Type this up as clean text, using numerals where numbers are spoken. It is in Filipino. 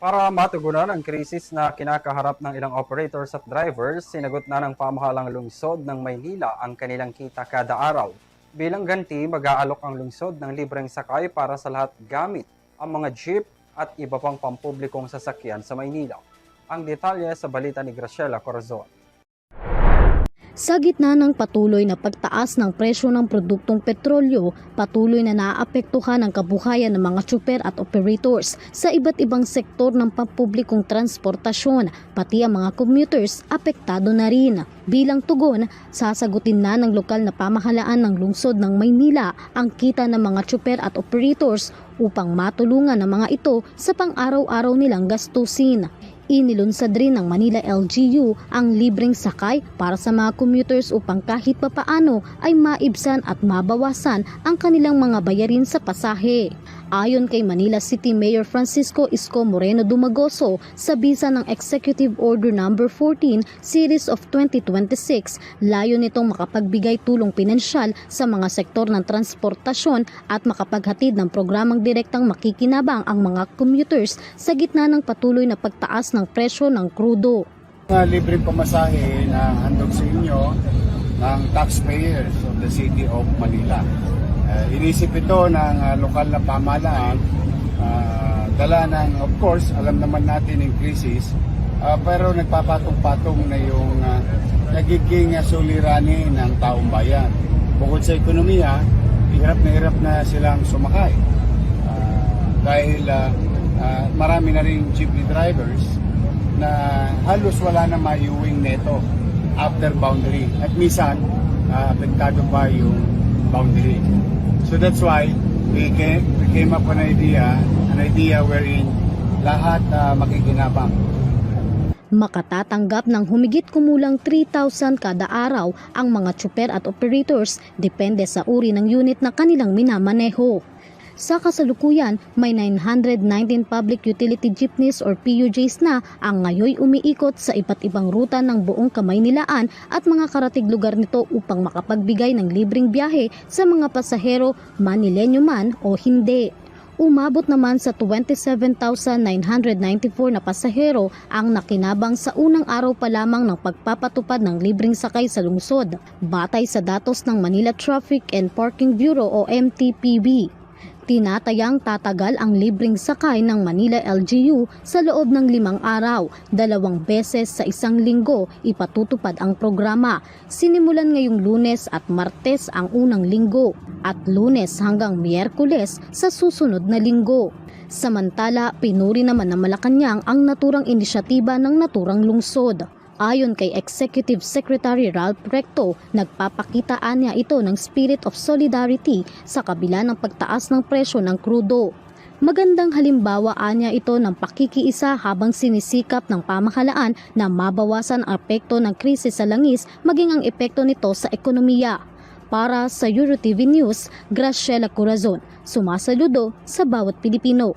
Para matugunan ang krisis na kinakaharap ng ilang operators at drivers, sinagot na ng pamahalang lungsod ng Maynila ang kanilang kita kada araw. Bilang ganti, mag-aalok ang lungsod ng libreng sakay para sa lahat gamit ang mga jeep at iba pang pampublikong sasakyan sa Maynila. Ang detalye sa balita ni Graciela Corazon. Sa gitna ng patuloy na pagtaas ng presyo ng produktong petrolyo, patuloy na naapektuhan ang kabuhayan ng mga tsuper at operators sa iba't ibang sektor ng pampublikong transportasyon, pati ang mga commuters apektado na rin. Bilang tugon, sasagutin na ng lokal na pamahalaan ng lungsod ng Maynila ang kita ng mga tsuper at operators upang matulungan ng mga ito sa pang-araw-araw nilang gastusin. Inilunsad rin ng Manila LGU ang libreng sakay para sa mga commuters upang kahit papaano ay maibsan at mabawasan ang kanilang mga bayarin sa pasahe. Ayon kay Manila City Mayor Francisco Isko Moreno Dumagoso, sa bisa ng Executive Order No. 14 Series of 2026, layo nitong makapagbigay tulong pinansyal sa mga sektor ng transportasyon at makapaghatid ng programang direktang makikinabang ang mga commuters sa gitna ng patuloy na pagtaas ng presyo ng krudo. Libreng pamasahe na handog sa inyo ng taxpayers of the City of Manila. Inisip ito ng lokal na pamahalaan, dala ng, of course, alam naman natin yung crisis, pero nagpapatong-patong na yung nagiging suliranin ng taong bayan. Bukod sa ekonomiya, hirap na silang sumakay. Dahil marami na rin jeepney drivers na halos wala na maiuwing neto after boundary. At minsan, apektado pa yung boundary. So that's why we came up with an idea wherein lahat makikinabang. Makatatanggap ng humigit kumulang 3,000 kada araw ang mga tsuper at operators depende sa uri ng unit na kanilang minamaneho. Sa kasalukuyan, may 919 public utility jeepneys or PUJs na ang ngayoy umiikot sa iba't ibang ruta ng buong Kamaynilaan at mga karatig lugar nito upang makapagbigay ng libreng biyahe sa mga pasahero, Manilenyo man o hindi. Umabot naman sa 27,994 na pasahero ang nakinabang sa unang araw pa lamang ng pagpapatupad ng libreng sakay sa lungsod, batay sa datos ng Manila Traffic and Parking Bureau o MTPB. Tinatayang tatagal ang libreng sakay ng Manila LGU sa loob ng 5 araw, 2 beses sa isang linggo ipatutupad ang programa. Sinimulan ngayong Lunes at Martes ang unang linggo at Lunes hanggang Miyerkules sa susunod na linggo. Samantala, pinuri naman ng Malacanang ang naturang inisyatiba ng naturang lungsod. Ayon kay Executive Secretary Ralph Recto, nagpapakitaan niya ito ng spirit of solidarity sa kabila ng pagtaas ng presyo ng krudo. Magandang halimbawa niya ito ng pakikiisa habang sinisikap ng pamahalaan na mabawasan ang epekto ng krisis sa langis maging ang epekto nito sa ekonomiya. Para sa EuroTV News, Graciela Corazon, sumasaludo sa bawat Pilipino.